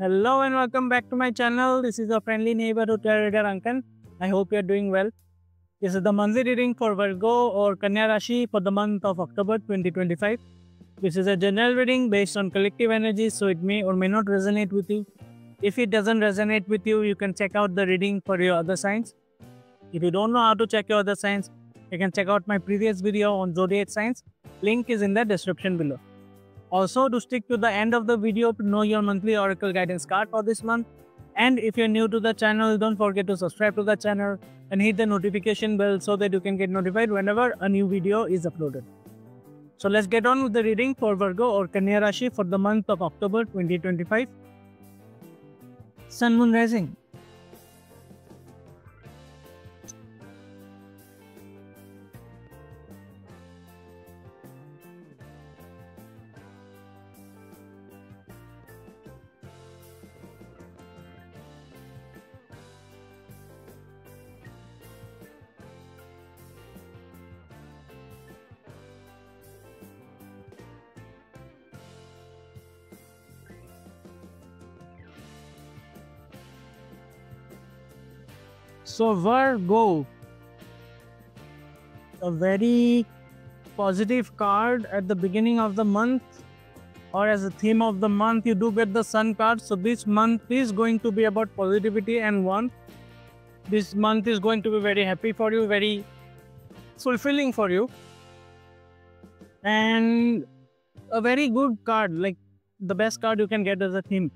Hello and welcome back to my channel. This is your friendly neighborhood tarot reader Ankan. I hope you are doing well. This is the monthly reading for Virgo or Kanya Rashi for the month of October 2025. This is a general reading based on collective energy, so it may or may not resonate with you. If it doesn't resonate with you, you can check out the reading for your other signs. If you don't know how to check your other signs, you can check out my previous video on zodiac signs. Link is in the description below. Also, to stick to the end of the video to know your monthly oracle guidance card for this month. And if you're new to the channel, don't forget to subscribe to the channel and hit the notification bell so that you can get notified whenever a new video is uploaded. So let's get on with the reading for Virgo or Kanya Rashi for the month of October 2025. Sun, Moon, Rising. So Virgo, a very positive card at the beginning of the month or as a theme of the month. You do get the Sun card. So this month is going to be about positivity and warmth. This month is going to be very happy for you, very fulfilling for you, and a very good card, like the best card you can get as a theme.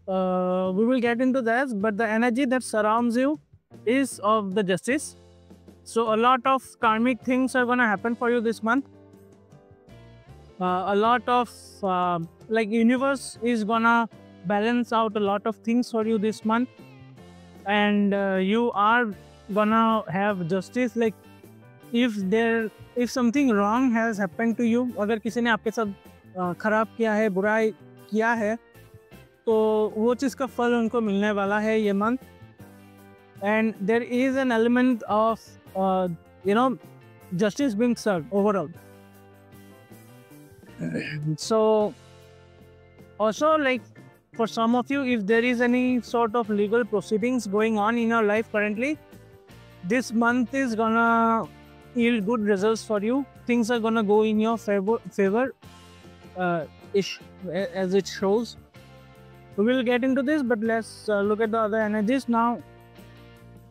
We will get into that, but the energy that surrounds you is of the Justice. So a lot of karmic things are gonna happen for you this month. A lot of like universe is gonna balance out a lot of things for you this month, and you are gonna have justice. Like if something wrong has happened to you, अगर किसी ने आपके साथ खराब किया है, बुराई किया है, तो वो चीज़ का फल उनको मिलने वाला है ये month. And there is an element of justice being served overall. So also, like for some of you, if there is any sort of legal proceedings going on in your life currently, this month is gonna yield good results for you. Things are gonna go in your favor ish, as it shows. We will get into this, but let's look at the other energies now.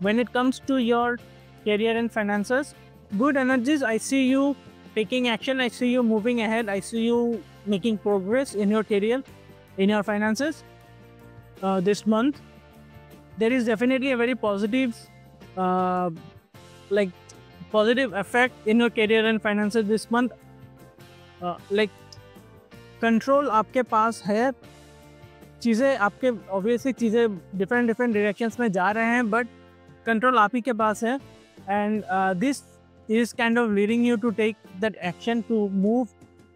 When it comes to your career and finances, good energies. I see you taking action. I see you moving ahead. I see you making progress in your career, in your finances this month. There is definitely a very positive positive effect in your career and finances this month. Like control आपके पास है. चीज़ें आपके obviously चीज़ें different directions में जा रहे हैं, but control आप ही के पास है. And this is kind of leading you to take that action to move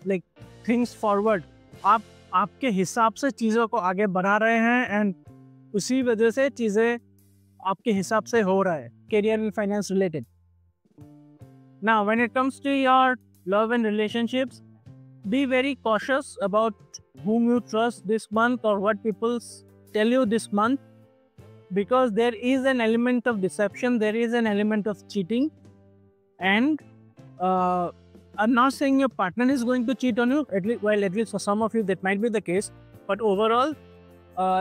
like things forward. आप आपके हिसाब से चीज़ों को आगे बढ़ा रहे हैं, and उसी वजह से चीज़ें आपके हिसाब से हो रहा है career and finance related. Now when it comes to your love and relationships, be very cautious about whom you trust this month or what people tell you this month, because there is an element of deception, there is an element of cheating, and I'm not saying your partner is going to cheat on you, at least for some of you that might be the case, but overall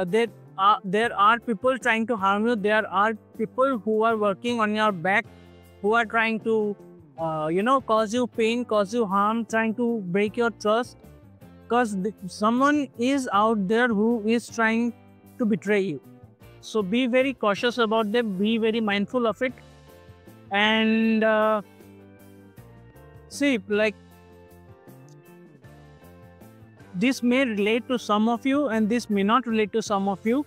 there are people trying to harm you. There are people who are working on your back, who are trying to cause you pain, cause you harm, trying to break your trust, because someone is out there who is trying to betray you. So be very cautious about them, be very mindful of it. And see, like this may relate to some of you and this may not relate to some of you.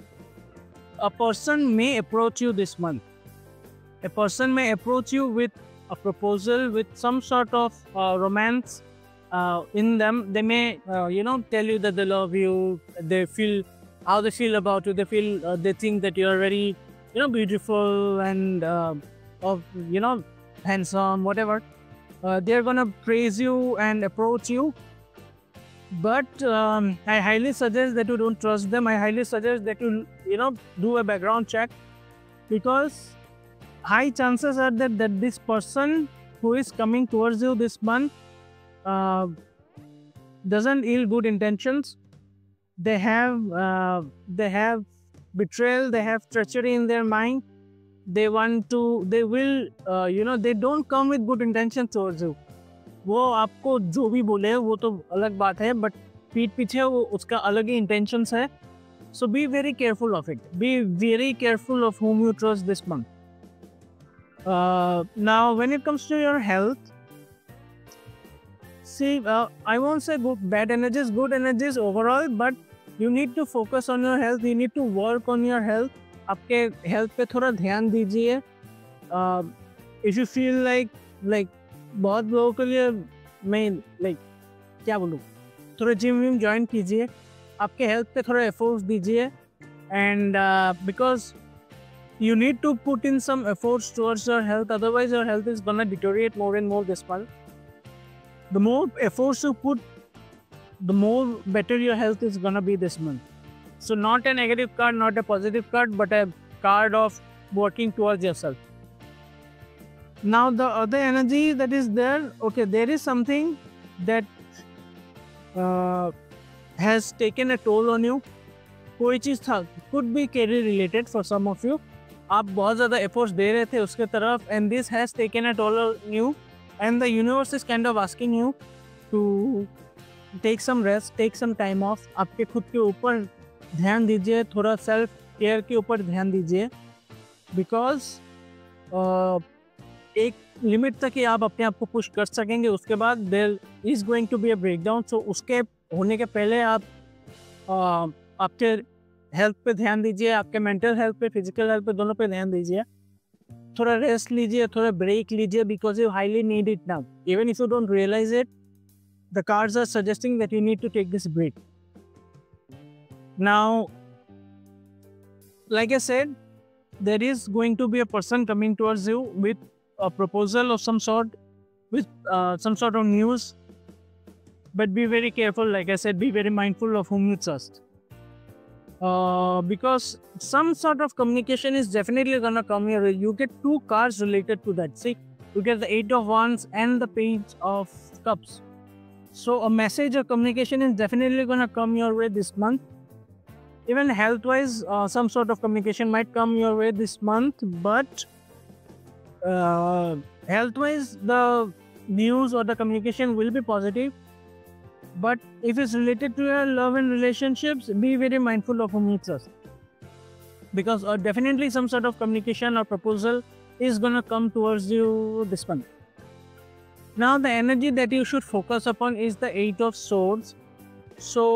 A person may approach you this month. A person may approach you with a proposal, with some sort of romance in them. They may tell you that they love you, they feel how they feel about you, they think that you are very beautiful and handsome, whatever. They're gonna praise you and approach you, But I highly suggest that you don't trust them. I highly suggest that you do a background check, because high chances are that this person who is coming towards you this month doesn't yield good intentions. They have betrayal, they have treachery in their mind. They don't come with good intentions towards you. वो आपको जो भी बोले वो तो अलग बात है, बट पीठ पीछे वो उसका अलग ही इंटेंशंस है. So be very careful of it. Be very careful of whom you trust this month. Now, when it comes to your health, see, I won't say bad energies overall, but you need to focus on your health. You need to work on your health. आपके health पे थोड़ा ध्यान दीजिए. If you feel like बहुत लोगों के लिए मैं क्या बोलूँ, थोड़ा जिम ज्वाइन कीजिए, आपके हेल्थ पे थोड़ा एफर्ट्स दीजिए. And because you need to put in some efforts towards your health, otherwise your health is gonna deteriorate more and more this month. The more efforts you put, the more better your health is gonna be this month. So not a negative card, not a positive card, but a card of working towards yourself. Now the other energy that is there, okay, there is something that has taken a toll on you. कोई चीज़ था, could be career related for some of you. आप बहुत ज़्यादा efforts they रहे थे उसके तरफ, and this has taken a toll on you, and the universe is kind of asking you to take some rest, take some time off. आपके खुद के ऊपर ध्यान दीजिए, थोड़ा सेल्फ केयर के ऊपर ध्यान दीजिए, बिकॉज एक लिमिट तक ही आप अपने आप को पुश कर सकेंगे. उसके बाद there is going to be a breakdown. So उसके होने के पहले आप आपके हेल्थ पे ध्यान दीजिए, आपके मेंटल हेल्थ पे, फिजिकल हेल्थ पे, दोनों पे ध्यान दीजिए. थोड़ा रेस्ट लीजिए, थोड़ा ब्रेक लीजिए, because you highly need it now. Even if you don't realize it, the cards are suggesting that you need to take this break. Now, like I said, there is going to be a person coming towards you with a proposal of some sort, with some sort of news. But be very careful, like I said, be very mindful of whom you trust. Because some sort of communication is definitely gonna come your way. You get two cards related to that. See, you get the 8 of Wands and the Page of Cups. So a message or communication is definitely gonna come your way this month. Even health-wise, some sort of communication might come your way this month, but health-wise, the news or the communication will be positive. But if it's related to your love and relationships, be very mindful of whom you trust. Because definitely some sort of communication or proposal is going to come towards you this month. Now, the energy that you should focus upon is the 8 of Swords. So,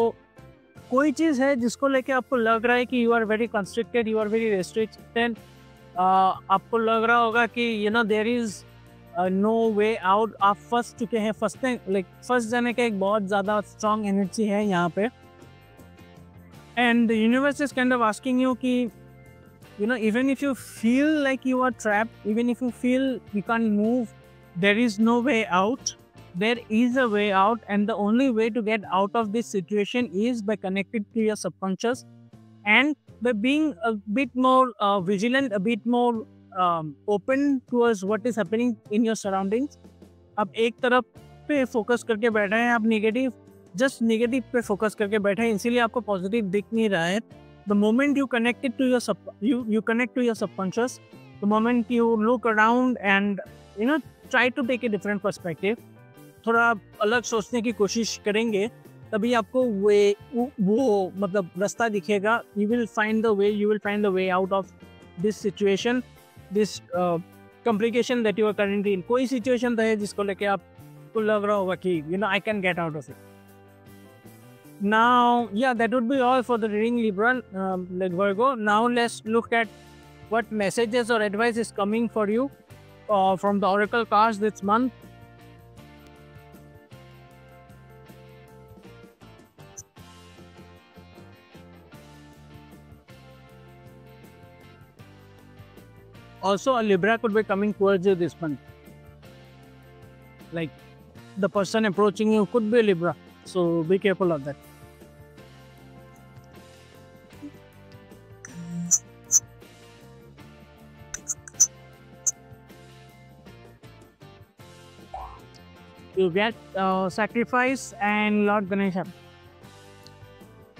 कोई चीज़ है जिसको लेके आपको लग रहा है कि you are very constricted, you are very restricted. आपको लग रहा होगा कि there is no way out. आप फंस चुके हैं, फंस जाने का एक बहुत ज़्यादा स्ट्रॉन्ग एनर्जी है यहाँ पे. And the universe is kind of asking you कि even if you feel like you are trapped, even if you feel you can move, there is no way out. There is a way out, and the only way to get out of this situation is by connecting to your subconscious and by being a bit more vigilant, a bit more open towards what is happening in your surroundings. आप एक तरफ पे focus करके बैठे हैं, आप just negative पे focus करके बैठे हैं, इसीलिए आपको पॉजिटिव दिख नहीं रहा है. The moment you connect to your subconscious, the moment you look around and try to take a different perspective, थोड़ा अलग सोचने की कोशिश करेंगे, तभी आपको वो मतलब रास्ता दिखेगा. You will find the way out of this situation, this complication that you are currently in. कोई सिचुएशन रहे जिसको लेके आपको लग रहा होगा कि I can get out of it. Now that would be all for the reading Libra, like Virgo. Now let's look at what messages or advice is coming for you from the oracle cards this month. Also, a Libra could be coming towards you this month. Like, the person approaching you could be a Libra. So be careful of that. You get sacrifice and Lord Ganesha.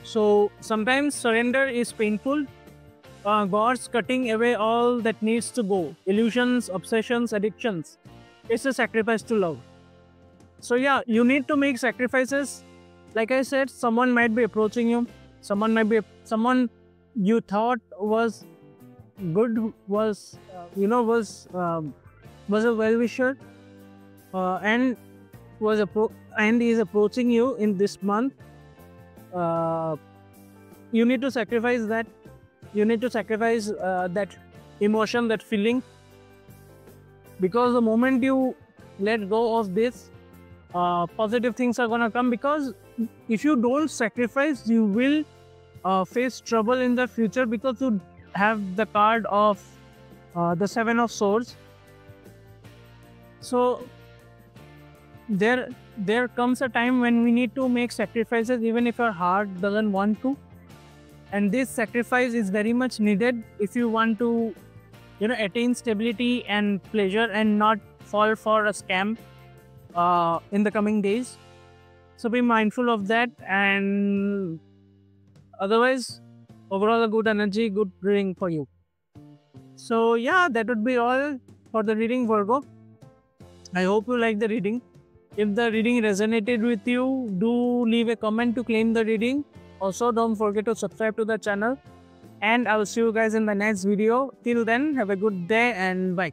So sometimes surrender is painful. God's cutting away all that needs to go. Illusions, obsessions, addictions. It's a sacrifice to love. So yeah, you need to make sacrifices. Like I said, someone might be approaching you. Someone you thought was good, was a well-wisher, and is approaching you in this month. You need to sacrifice that. You need to sacrifice that emotion, that feeling, because the moment you let go of this, positive things are gonna come. Because if you don't sacrifice, you will face trouble in the future, because you have the card of the Seven of Swords. So there comes a time when we need to make sacrifices, even if our heart doesn't want to. And this sacrifice is very much needed if you want to, attain stability and pleasure and not fall for a scam in the coming days. So be mindful of that, and otherwise, overall a good energy, good reading for you. So yeah, that would be all for the reading, Virgo. I hope you like the reading. If the reading resonated with you, do leave a comment to claim the reading. Also, don't forget to subscribe to the channel, and I will see you guys in the next video. Till then, have a good day and bye.